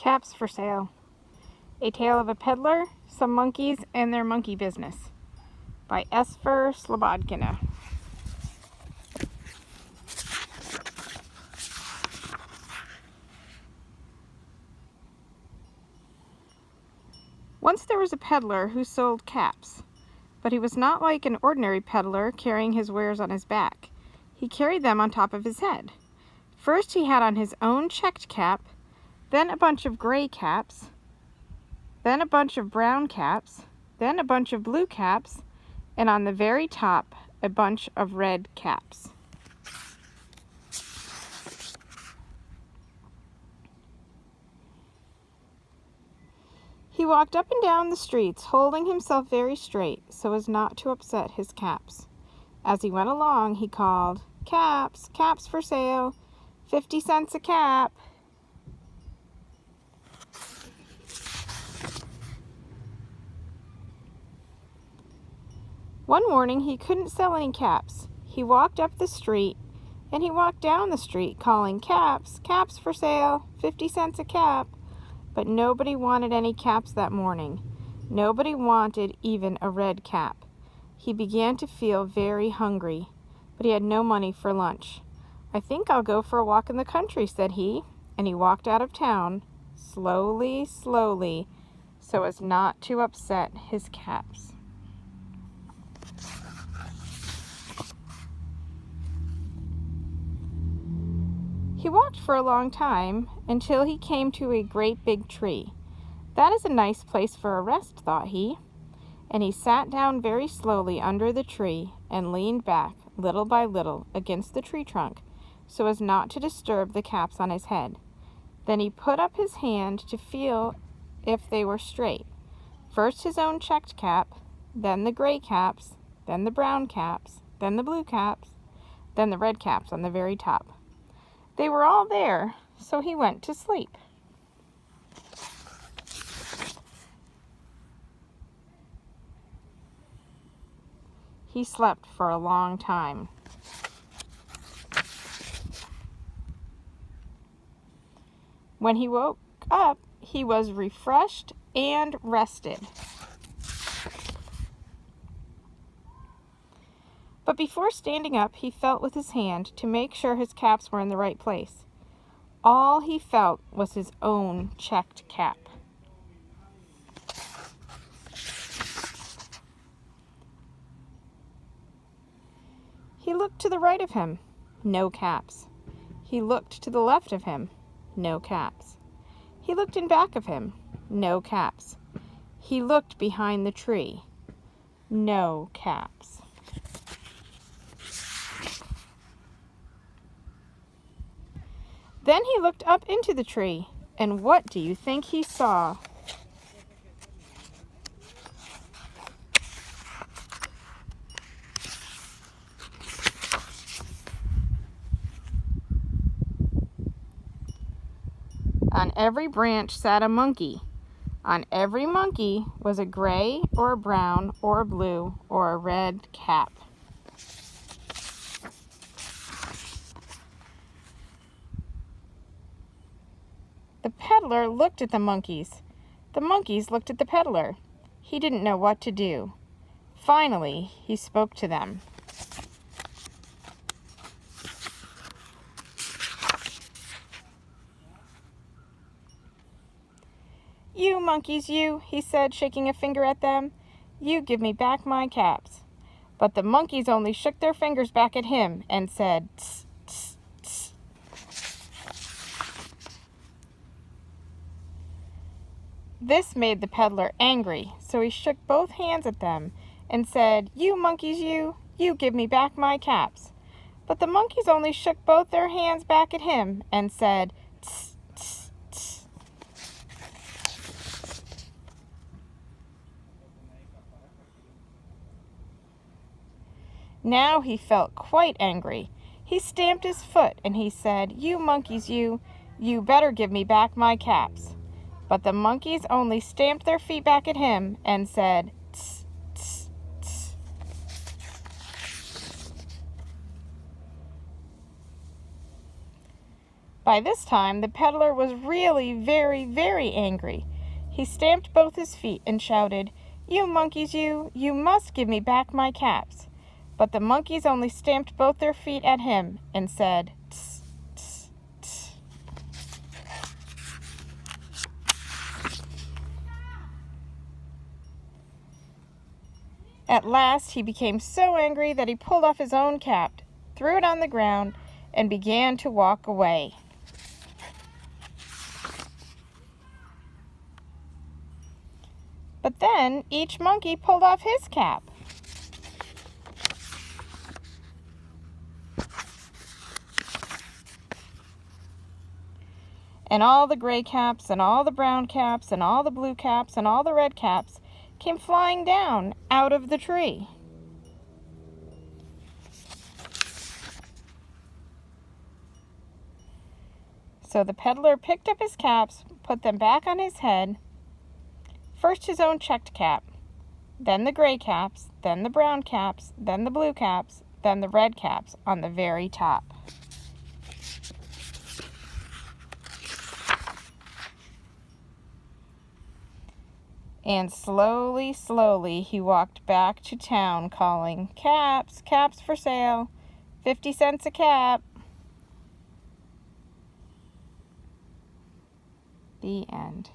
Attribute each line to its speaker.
Speaker 1: Caps for Sale. A Tale of a Peddler, Some Monkeys, and Their Monkey Business by Esfer Slobodkina. Once there was a peddler who sold caps, but he was not like an ordinary peddler carrying his wares on his back. He carried them on top of his head. First he had on his own checked cap, then a bunch of gray caps, then a bunch of brown caps, then a bunch of blue caps, and on the very top, a bunch of red caps. He walked up and down the streets, holding himself very straight so as not to upset his caps. As he went along, he called, "Caps, caps for sale, 50 cents a cap." One morning, he couldn't sell any caps. He walked up the street, and he walked down the street, calling, "Caps, caps for sale, 50 cents a cap." But nobody wanted any caps that morning. Nobody wanted even a red cap. He began to feel very hungry, but he had no money for lunch. "I think I'll go for a walk in the country," said he, and he walked out of town, slowly, slowly, so as not to upset his caps. He walked for a long time until he came to a great big tree. "That is a nice place for a rest," thought he, and he sat down very slowly under the tree and leaned back little by little against the tree trunk so as not to disturb the caps on his head. Then he put up his hand to feel if they were straight. First his own checked cap, then the gray caps, then the brown caps, then the blue caps, then the red caps on the very top. They were all there, so he went to sleep. He slept for a long time. When he woke up, he was refreshed and rested. But before standing up, he felt with his hand to make sure his caps were in the right place. All he felt was his own checked cap. He looked to the right of him, no caps. He looked to the left of him, no caps. He looked in back of him, no caps. He looked behind the tree, no caps. Then he looked up into the tree, and what do you think he saw? On every branch sat a monkey. On every monkey was a gray or a brown or a blue or a red cap. The peddler looked at the monkeys. The monkeys looked at the peddler. He didn't know what to do. Finally, he spoke to them. "You monkeys, you," he said, shaking a finger at them. "You give me back my caps." But the monkeys only shook their fingers back at him and said, "Tss, tss, tss." This made the peddler angry, so he shook both hands at them and said, "You monkeys, you give me back my caps." But the monkeys only shook both their hands back at him and said, "Tss, tss, tss." Now he felt quite angry. He stamped his foot and he said, "You monkeys, you better give me back my caps." But the monkeys only stamped their feet back at him and said, "Tss, tss, tss." By this time, the peddler was really very, very angry. He stamped both his feet and shouted, "You monkeys, you must give me back my caps." But the monkeys only stamped both their feet at him and said, "Tss, tss, tss." At last, he became so angry that he pulled off his own cap, threw it on the ground, and began to walk away. But then each monkey pulled off his cap. And all the gray caps and all the brown caps and all the blue caps and all the red caps came flying down out of the tree. So the peddler picked up his caps, put them back on his head, first his own checked cap, then the gray caps, then the brown caps, then the blue caps, then the red caps on the very top. And slowly, slowly he walked back to town calling, "Caps, caps for sale, 50 cents a cap." The end.